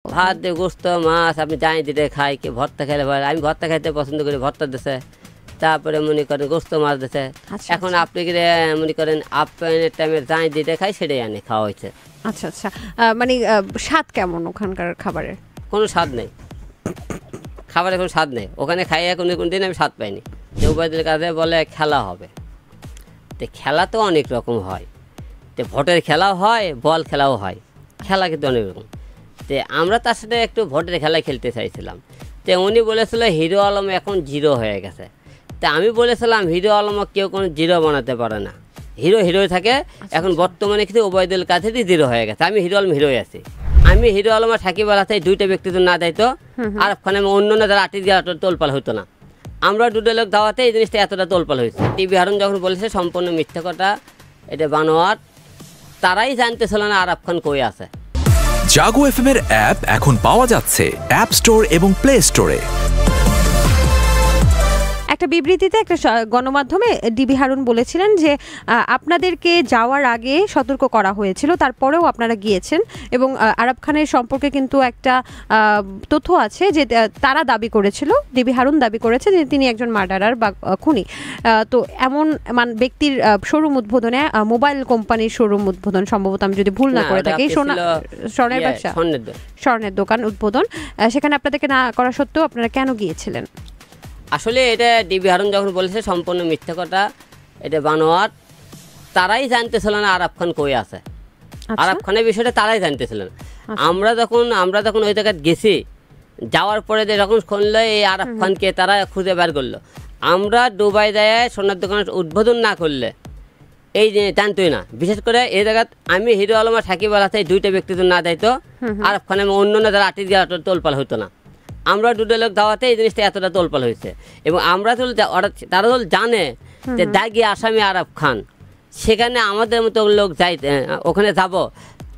ভাত দিয়ে গোস্ত মাছ আপনি জানি দিতে খাই কি ভর্তা খেলে ভালো, আমি ভর্তা খাইতে পছন্দ করি, ভর্তা দিছে, তারপরে মনে করেন গোস্ত মাছ দিছে। এখন আপনি কি মনে করেন আপনার টাইমে জানি দিতে খাই, সেটাই আনে খাওয়া হয়েছে। আচ্ছা আচ্ছা, মানে স্বাদ কেমন ওখানকার খাবারের? কোনো স্বাদ নেই, খাবারের কোনো স্বাদ নেই ওখানে। খাইয়ে কোনো দিন আমি স্বাদ পাইনি। যে উপায়দের কাছে বলে খেলা হবে, তো খেলা তো অনেক রকম হয়, তো ভোটের খেলাও হয়, বল খেলাও হয়, খেলা কিন্তু অনেক রকম। তো আমরা তার সাথে একটু ভোটের খেলা খেলতে চাইছিলাম। তো উনি বলেছিল হিরো আলম এখন জিরো হয়ে গেছে। তা আমি বলেছিলাম হিরো আলমও কেউ কোনো জিরো বানাতে পারে না, হিরো হিরোই থাকে। এখন বর্তমানে কিন্তু ওবায়দুল কাদেরই জিরো হয়ে গেছে, আমি হিরো আলম হিরোই আছি। আমি হিরো আলম আর সাকিব আল হাসান দুইটা ব্যক্তি তো না দায়িত্ব, আর ওখানে অন্য না যারা আর্টিস্ট গিয়ে তোলপাল হতো না। আমরা দুটো লোক দাওয়াতে এই জিনিসটা এতটা তোলপাল হয়েছে। টিভি হারুন যখন বলেছে সম্পূর্ণ মিথ্যা কথা, এটা বানোয়াট, তারাই জানতেছিল না আরাফ খান কই আছে। জাগো এফএম এর অ্যাপ এখন পাওয়া যাচ্ছে অ্যাপ স্টোর এবং প্লে স্টোরে। একটা বিবৃতিতে একটা গণমাধ্যমে ডিবি হারুন বলেছিলেন যে আপনাদেরকে যাওয়ার আগে সতর্ক করা হয়েছিল, তারপরেও আপনারা গিয়েছেন। এবং আরাফ খানের সম্পর্কে কিন্তু একটা তথ্য আছে যে তারা দাবি করেছিল, ডিবি হারুন দাবি করেছে যে তিনি একজন মার্ডারার বা খুনি। তো এমন ব্যক্তির শোরুম উদ্বোধনে, মোবাইল কোম্পানির শোরুম উদ্বোধন সম্ভবত, আমি যদি ভুল না করে থাকি, স্বর্ণের ব্যবসা, স্বর্ণের দোকান উদ্বোধন, সেখানে আপনাদেরকে না করা সত্ত্বেও আপনারা কেন গিয়েছিলেন? আসলে এটা ডিবি হারুন যখন বলেছে সম্পূর্ণ মিথ্যা কথা, এটা বানোয়াট, তারাই জানতেছিল না আরাফ খান কই আছে। আরাফ খানের বিষয়টা তারাই জানতেছিল না। আমরা যখন ওই জায়গায় গেছি, যাওয়ার পরে যখন শুনলো এই আরাফ খানকে তারা খুঁজে বের করলো। আমরা দুবাই যায় সোনার দোকানের উদ্বোধন না করলে এই যে জানতোই না। বিশেষ করে এই জায়গায় আমি হিরো আলম আর সাকিব আল হাসান দুইটা ব্যক্তি তো না দায়িত্ব, আরাফ খানের অন্য না যারা আর্টিস্ট গিয়ে তোলপাল হতো না। আমরা দুটো লোক দাওয়াতে এই জিনিসটা এতটা তোলপাল হয়েছে। এবং আমরা তো তারা তো জানে যে দাগি আসামি আরাফ খান, সেখানে আমাদের মতো লোক যাই ওখানে যাব,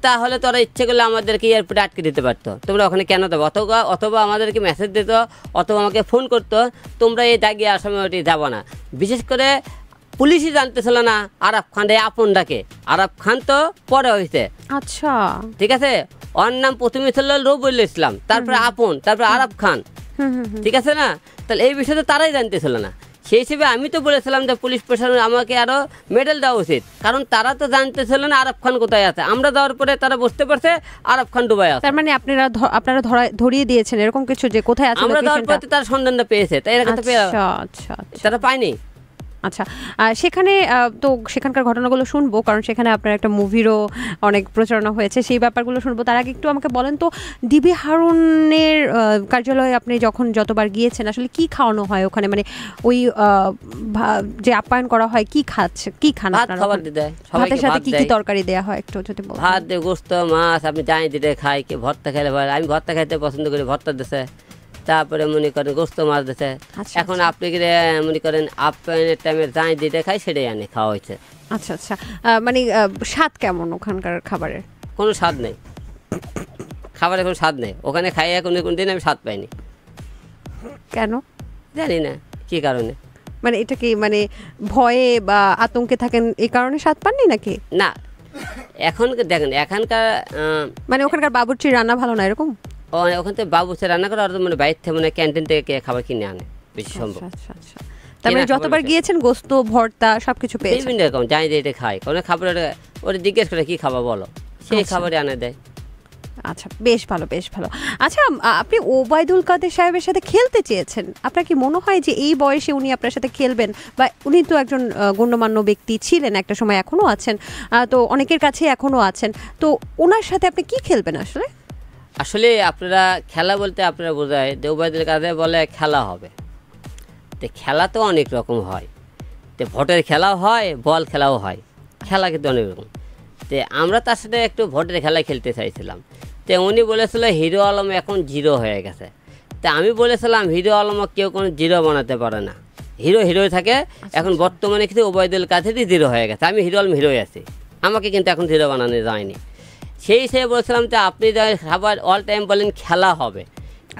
তাহলে তোরা ইচ্ছে করলে আমাদেরকে এয়ারপোর্টে আটকে দিতে পারতো, তোমরা ওখানে কেন দেবো, অথবা আমাদেরকে মেসেজ দিত, অথবা আমাকে ফোন করতো, তোমরা এই দাগি আসামি ওটি যাবো না। বিশেষ করে পুলিশই জানতেছিল না আরাফ খান আপন ডাকে, আরাফ খান তো পরে হয়েছে। আচ্ছা, ঠিক আছে, ওর নাম প্রথমে ছিল রবিউল ইসলাম, তারপরে আপন, তারপরে আরাফ খান, ঠিক আছে না? তাহলে এই বিষয়টা তারাই জানতেছিল না। সেই হিসেবে আমি তো বলেছিলাম যে পুলিশ প্রশাসন আমাকে আরো মেডেল দেওয়া উচিত, কারণ তারা তো জানতেছিল না আরাফ খান কোথায় আছে। আমরা যাওয়ার পরে তারা বুঝতে পারছে আরাফ খান দুবাই আছে। তার মানে আপনারা ধরিয়ে দিয়েছেন এরকম কিছু যে কোথায় আছে? আমরা যাওয়ার পরে তার সন্ধানটা পেয়েছে, তাই এরকম তারা পায়নি। আচ্ছা, সেখানে তো সেখানকার ঘটনাগুলো শুনবো, কারণ সেখানে আপনার একটা মুভিরও অনেক প্রচারণা হয়েছে, সেই ব্যাপারগুলো শুনবো। তার আগে একটু আমাকে বলেন তো, ডিবি হারুনের কার্যালয়ে আপনি যতবার গিয়েছেন আসলে কি খাওয়ানো হয় ওখানে? মানে ওই যে আপ্যায়ন করা হয়, কি খান আপনারা? ভাতের সাথে কি কি তরকারি দেওয়া হয় একটু যদি বলেন। ভাত দিয়ে গোস্ত মাছ আপনি জানি দিতে খাই কি ভর্তা খেলে ভালো, আমি ভর্তা খাইতে পছন্দ করি, ভর্তা দিছে, তারপরে মনে করেন গোস্ত মাছ দিছে। এখন আপনি কি মনে করেন আপনার টাইমে জানি দিতে খাই, সেটাই আনে খাওয়া হয়েছে। আচ্ছা আচ্ছা, মানে স্বাদ কেমন ওখানকার খাবারের? কোনো স্বাদ নেই, খাবারের কোনো স্বাদ নেই ওখানে। খাইয়ে কোনো দিন আমি স্বাদ পাইনি। কেন জানি না কি কারণে। মানে এটা কি মানে ভয়ে বা আতঙ্কে থাকেন এই কারণে স্বাদ পাননি নাকি? না, এখন দেখেন এখানকার মানে ওখানকার বাবুর্চির রান্না ভালো না এরকম? ওখান থেকে বাবুর্চি রান্না করে, আর মানে বাইরে থেকে মানে ক্যান্টিন থেকে খাবার কিনে আনে বেশি সম্ভব। আচ্ছা আচ্ছা, তার মানে যতবার গিয়েছেন গোস্ত ভর্তা সবকিছু পেয়েছেন? বিভিন্ন রকম জানি যে এটা খাই, কোনো খাবার ওরা জিজ্ঞেস করে কি খাবার বলো, সেই খাবারই আনে দেয়। আচ্ছা, বেশ ভালো বেশ ভালো। আচ্ছা, আপনি ওবায়দুল কাদের সাহেবের সাথে খেলতে চেয়েছেন, আপনার কি মনে হয় যে এই বয়সে উনি আপনার সাথে খেলবেন? বা উনি তো একজন গণ্যমান্য ব্যক্তি ছিলেন একটা সময়, এখনও আছেন, তো অনেকের কাছে এখনও আছেন, তো ওনার সাথে আপনি কি খেলবেন আসলে? আসলে আপনারা খেলা বলতে আপনারা বোঝায় যে ওবায়দুল কাদের বলে খেলা হবে, তো খেলা তো অনেক রকম হয়, তো ভোটের খেলাও হয়, বল খেলাও হয়, খেলা কিন্তু অনেক রকম। তো আমরা তার সাথে একটু ভোটের খেলা খেলতে চাইছিলাম। তো উনি বলেছিল হিরো আলম এখন জিরো হয়ে গেছে। তা আমি বলেছিলাম হিরো আলমও কেউ কোনো জিরো বানাতে পারে না, হিরো হিরোই থাকে। এখন বর্তমানে কিন্তু ওবায়দুল কাদেরই জিরো হয়ে গেছে, আমি হিরো আলম হিরোই আছি, আমাকে কিন্তু এখন হিরো বানানো যায়নি। সেই হিসেবে বলছিলাম যে আপনি খাবার অল টাইম বলেন খেলা হবে,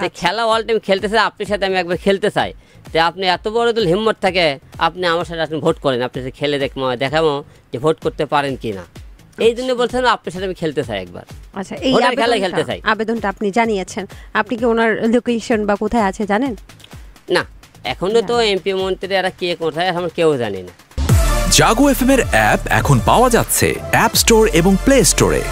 তো খেলা অল টাইম খেলতে চাই, আপনার সাথে আমি একবার খেলতে চাই। তো আপনি এত বড় দল হিম্মত থাকে, আপনি আমার সাথে আপনি ভোট করেন, আপনি খেলে দেখাবো যে ভোট করতে পারেন কি না। এই জন্য বলছিলাম আপনার সাথে আমি খেলতে চাই একবার। আচ্ছা, এই ভোটের খেলায় খেলতে চাই। আবেদনটা আপনি জানিয়েছেন, আপনি কি ওনার লোকেশন বা কোথায় আছে জানেন? না, এখনো তো এমপি মন্ত্রী এরা কে কোথায় আমরা কেউ জানি না। জাগো এফএম এর অ্যাপ এখন পাওয়া যাচ্ছে অ্যাপ স্টোর এবং প্লে স্টোরে।